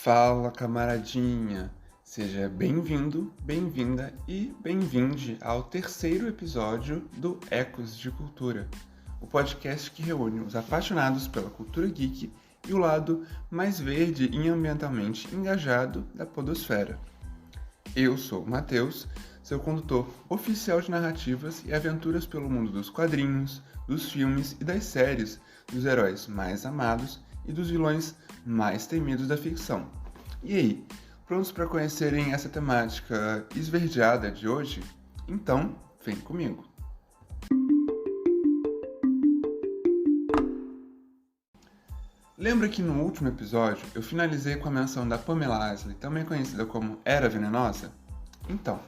Fala, camaradinha! Seja bem-vindo, bem-vinda e bem-vinde ao terceiro episódio do Ecos de Cultura, o podcast que reúne os apaixonados pela cultura geek e o lado mais verde e ambientalmente engajado da podosfera. Eu sou o Matheus, seu condutor oficial de narrativas e aventuras pelo mundo dos quadrinhos, dos filmes e das séries, dos heróis mais amados e dos vilões mais temidos da ficção. E aí, prontos para conhecerem essa temática esverdeada de hoje? Então, vem comigo! Lembra que no último episódio eu finalizei com a menção da Pamela Isley, também conhecida como Era Venenosa? Então,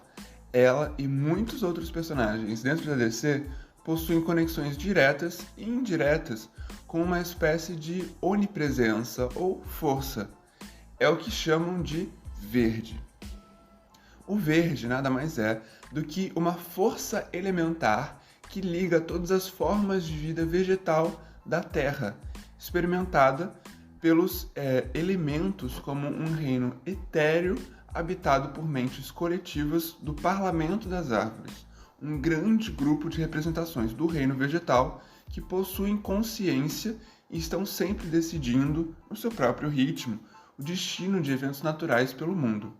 ela e muitos outros personagens dentro da DC possuem conexões diretas e indiretas com uma espécie de onipresença ou força. É o que chamam de verde. O verde nada mais é do que uma força elementar que liga todas as formas de vida vegetal da Terra, experimentada pelos elementos como um reino etéreo habitado por mentes coletivas do Parlamento das Árvores, um grande grupo de representações do reino vegetal que possuem consciência e estão sempre decidindo, no seu próprio ritmo, o destino de eventos naturais pelo mundo.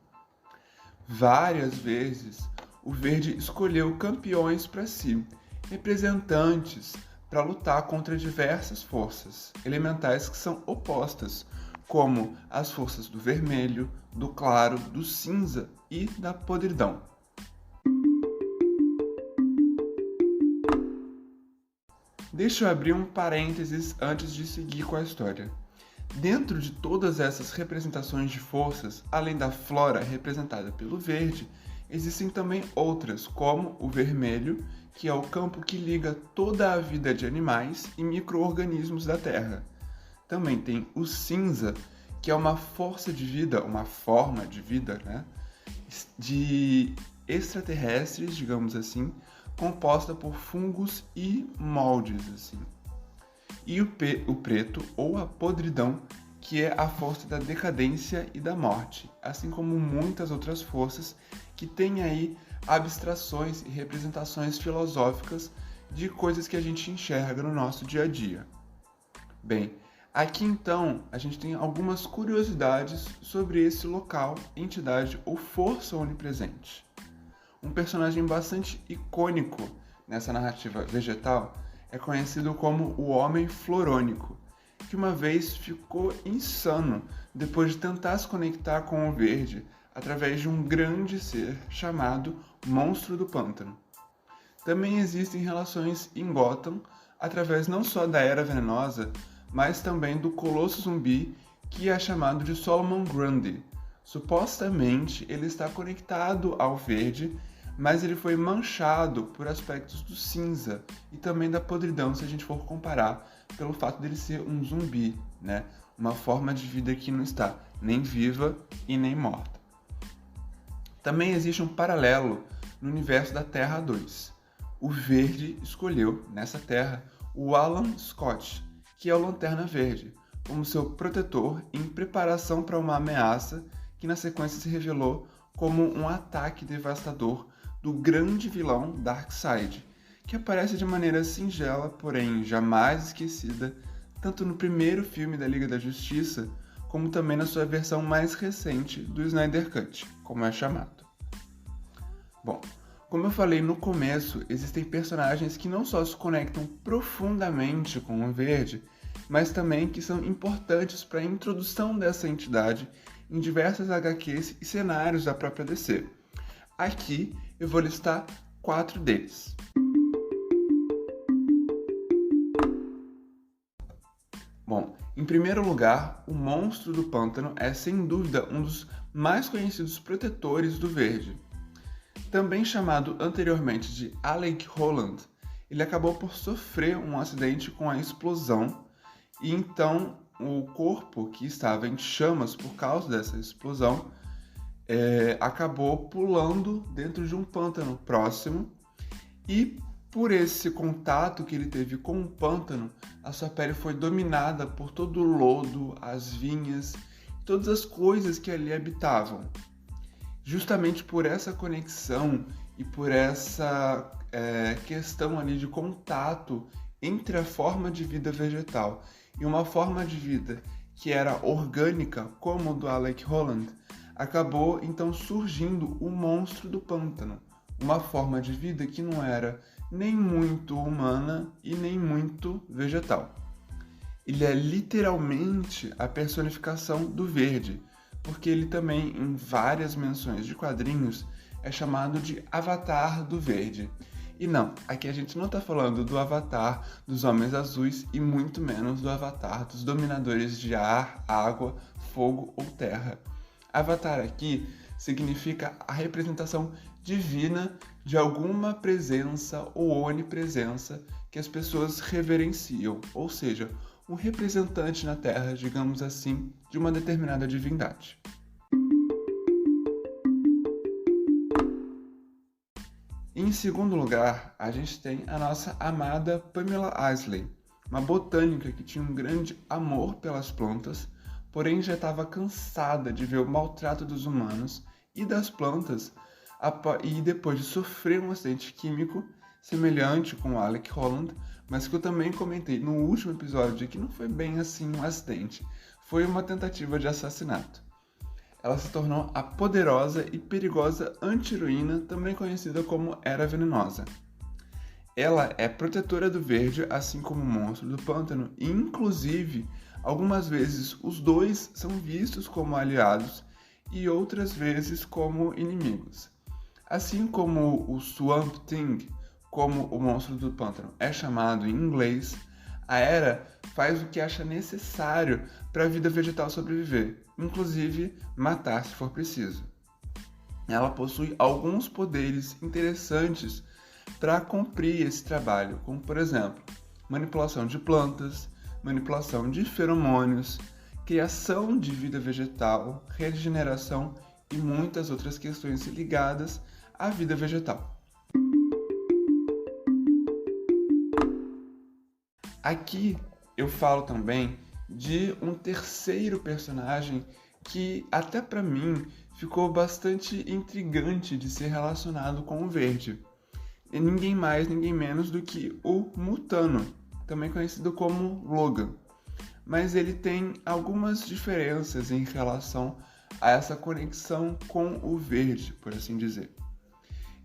Várias vezes, o verde escolheu campeões para si, representantes para lutar contra diversas forças elementais que são opostas, como as forças do vermelho, do claro, do cinza e da podridão. Deixa eu abrir um parênteses antes de seguir com a história. Dentro de todas essas representações de forças, além da flora representada pelo verde, existem também outras, como o vermelho, que é o campo que liga toda a vida de animais e micro-organismos da Terra. Também tem o cinza, que é uma força de vida, uma forma de vida, de extraterrestres, digamos assim, composta por fungos e moldes, assim. E o preto, ou a podridão, que é a força da decadência e da morte, assim como muitas outras forças que têm aí abstrações e representações filosóficas de coisas que a gente enxerga no nosso dia a dia. Bem, aqui então a gente tem algumas curiosidades sobre esse local, entidade ou força onipresente. Um personagem bastante icônico nessa narrativa vegetal é conhecido como o Homem Florônico, que uma vez ficou insano depois de tentar se conectar com o verde através de um grande ser chamado Monstro do Pântano. Também existem relações em Gotham através não só da Era Venenosa, mas também do Colosso Zumbi, que é chamado de Solomon Grundy. Supostamente ele está conectado ao verde, mas ele foi manchado por aspectos do cinza e também da podridão, se a gente for comparar pelo fato dele ser um zumbi, uma forma de vida que não está nem viva e nem morta. Também existe um paralelo no universo da Terra 2. O verde escolheu, nessa Terra, o Alan Scott, que é o Lanterna Verde, como seu protetor em preparação para uma ameaça que na sequência se revelou como um ataque devastador do grande vilão Darkseid, que aparece de maneira singela, porém jamais esquecida, tanto no primeiro filme da Liga da Justiça, como também na sua versão mais recente do Snyder Cut, como é chamado. Bom, como eu falei no começo, existem personagens que não só se conectam profundamente com o verde, mas também que são importantes para a introdução dessa entidade em diversas HQs e cenários da própria DC. Aqui eu vou listar 4 deles. Bom, em primeiro lugar, o Monstro do Pântano é sem dúvida um dos mais conhecidos protetores do verde. Também chamado anteriormente de Alec Holland, ele acabou por sofrer um acidente com a explosão e então o corpo, que estava em chamas por causa dessa explosão, acabou pulando dentro de um pântano próximo e por esse contato que ele teve com o pântano, a sua pele foi dominada por todo o lodo, as vinhas todas as coisas que ali habitavam. Justamente por essa conexão e por essa questão ali de contato entre a forma de vida vegetal e uma forma de vida que era orgânica, como o do Alec Holland, acabou então surgindo o monstro do pântano, uma forma de vida que não era nem muito humana e nem muito vegetal. Ele é literalmente a personificação do verde, porque ele também, em várias menções de quadrinhos, é chamado de Avatar do Verde. E não, aqui a gente não está falando do Avatar dos Homens Azuis e muito menos do Avatar dos dominadores de ar, água, fogo ou terra. Avatar aqui significa a representação divina de alguma presença ou onipresença que as pessoas reverenciam, ou seja, um representante na Terra, digamos assim, de uma determinada divindade. Em segundo lugar, a gente tem a nossa amada Pamela Isley, uma botânica que tinha um grande amor pelas plantas, porém já estava cansada de ver o maltrato dos humanos e das plantas, e depois de sofrer um acidente químico semelhante com o Alec Holland, mas que eu também comentei no último episódio que não foi bem assim um acidente, foi uma tentativa de assassinato. Ela se tornou a poderosa e perigosa anti-heroína, também conhecida como Era Venenosa. Ela é protetora do verde, assim como o monstro do pântano, e inclusive, algumas vezes os dois são vistos como aliados e outras vezes como inimigos. Assim como o Swamp Thing, como o monstro do pântano é chamado em inglês, a Era faz o que acha necessário para a vida vegetal sobreviver, inclusive matar se for preciso. Ela possui alguns poderes interessantes para cumprir esse trabalho, como por exemplo, manipulação de plantas, manipulação de feromônios, criação de vida vegetal, regeneração e muitas outras questões ligadas à vida vegetal. Aqui eu falo também de um terceiro personagem que até para mim ficou bastante intrigante de ser relacionado com o verde. E ninguém mais, ninguém menos do que o Mutano, também conhecido como Logan. Mas ele tem algumas diferenças em relação a essa conexão com o verde, por assim dizer.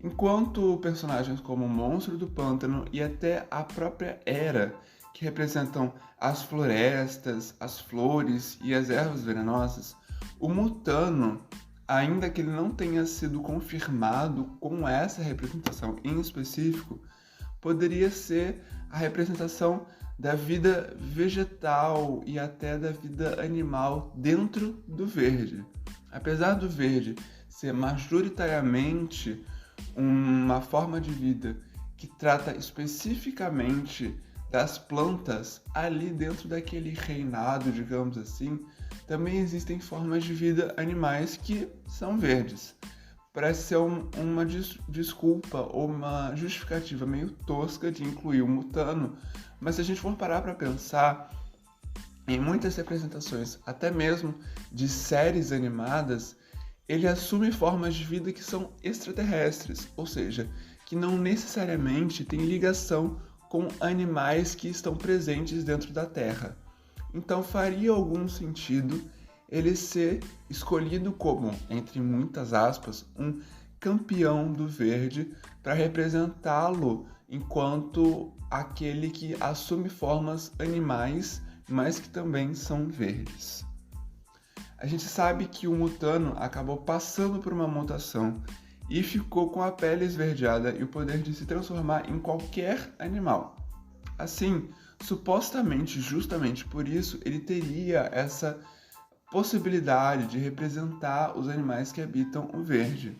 Enquanto personagens como o Monstro do Pântano e até a própria Era, que representam as florestas, as flores e as ervas venenosas, o Mutano, ainda que ele não tenha sido confirmado com essa representação em específico, poderia ser a representação da vida vegetal e até da vida animal dentro do verde. Apesar do verde ser majoritariamente uma forma de vida que trata especificamente das plantas, ali dentro daquele reinado, digamos assim, também existem formas de vida animais que são verdes. Parece ser uma desculpa ou uma justificativa meio tosca de incluir o Mutano, mas se a gente for parar para pensar, em muitas representações, até mesmo de séries animadas, ele assume formas de vida que são extraterrestres, ou seja, que não necessariamente têm ligação com animais que estão presentes dentro da Terra. Então faria algum sentido ele ser escolhido como, entre muitas aspas, um campeão do verde para representá-lo enquanto aquele que assume formas animais, mas que também são verdes. A gente sabe que o Mutano acabou passando por uma mutação e ficou com a pele esverdeada e o poder de se transformar em qualquer animal. Assim, supostamente, justamente por isso, ele teria essa possibilidade de representar os animais que habitam o verde.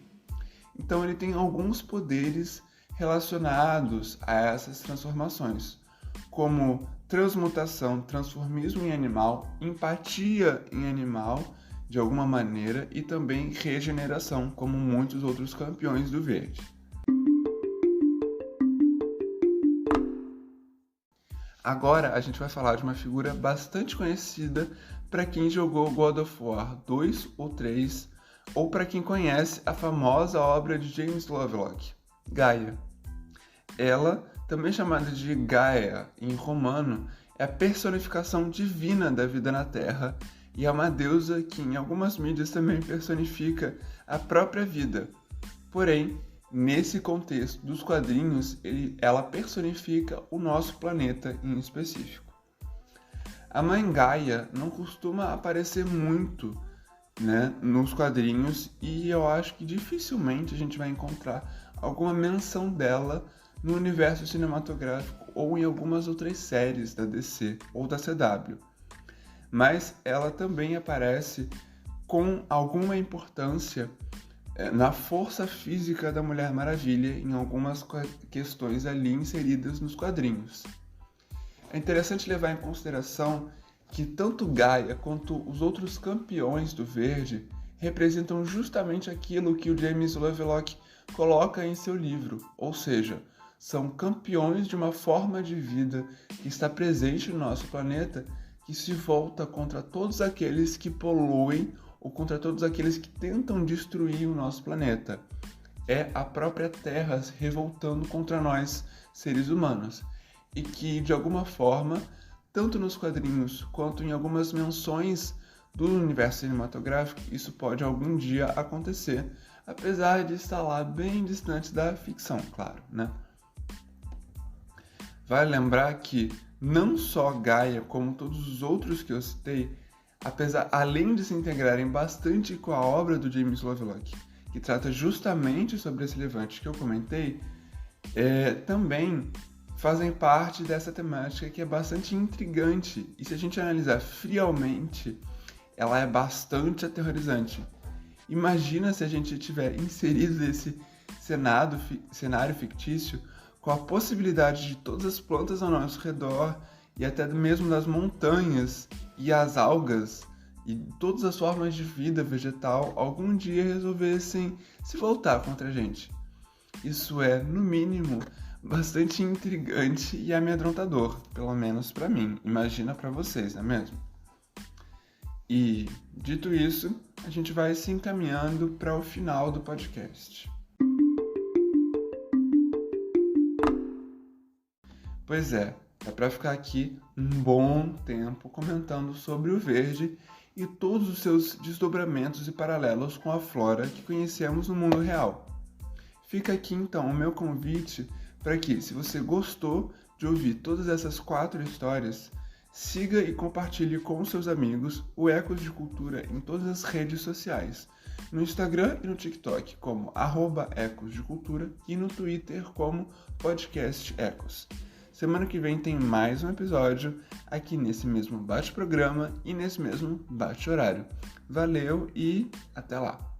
Então ele tem alguns poderes relacionados a essas transformações, como transmutação, transformismo em animal, empatia em animal, de alguma maneira, e também regeneração, como muitos outros campeões do verde. Agora a gente vai falar de uma figura bastante conhecida para quem jogou God of War 2 ou 3, ou para quem conhece a famosa obra de James Lovelock, Gaia. Ela, também chamada de Gaia em romano, é a personificação divina da vida na Terra e é uma deusa que em algumas mídias também personifica a própria vida. Porém, nesse contexto dos quadrinhos, ela personifica o nosso planeta em específico. A mãe Gaia não costuma aparecer muito, nos quadrinhos e eu acho que dificilmente a gente vai encontrar alguma menção dela no universo cinematográfico ou em algumas outras séries da DC ou da CW. Mas ela também aparece com alguma importância na força física da Mulher Maravilha em algumas questões ali inseridas nos quadrinhos. É interessante levar em consideração que tanto Gaia quanto os outros campeões do Verde representam justamente aquilo que o James Lovelock coloca em seu livro, ou seja, são campeões de uma forma de vida que está presente no nosso planeta, que se volta contra todos aqueles que poluem ou contra todos aqueles que tentam destruir o nosso planeta. É a própria Terra se revoltando contra nós, seres humanos, e que, de alguma forma, tanto nos quadrinhos quanto em algumas menções do universo cinematográfico, isso pode algum dia acontecer, apesar de estar lá bem distante da ficção, claro, Vale lembrar que não só Gaia, como todos os outros que eu citei, além de se integrarem bastante com a obra do James Lovelock, que trata justamente sobre esse levante que eu comentei, também fazem parte dessa temática que é bastante intrigante e, se a gente analisar friamente, ela é bastante aterrorizante. Imagina se a gente tiver inserido esse cenário fictício com a possibilidade de todas as plantas ao nosso redor e até mesmo das montanhas e as algas e todas as formas de vida vegetal algum dia resolvessem se voltar contra a gente. Isso é, no mínimo, bastante intrigante e amedrontador, pelo menos para mim. Imagina para vocês, não é mesmo? E, dito isso, a gente vai se encaminhando para o final do podcast. Pois é, dá para ficar aqui um bom tempo comentando sobre o verde e todos os seus desdobramentos e paralelos com a flora que conhecemos no mundo real. Fica aqui então o meu convite para que, se você gostou de ouvir todas essas 4 histórias, siga e compartilhe com seus amigos o Ecos de Cultura em todas as redes sociais, no Instagram e no TikTok como @ecosdecultura e no Twitter como Podcast Ecos. Semana que vem tem mais um episódio aqui nesse mesmo bate-programa e nesse mesmo bate-horário. Valeu e até lá!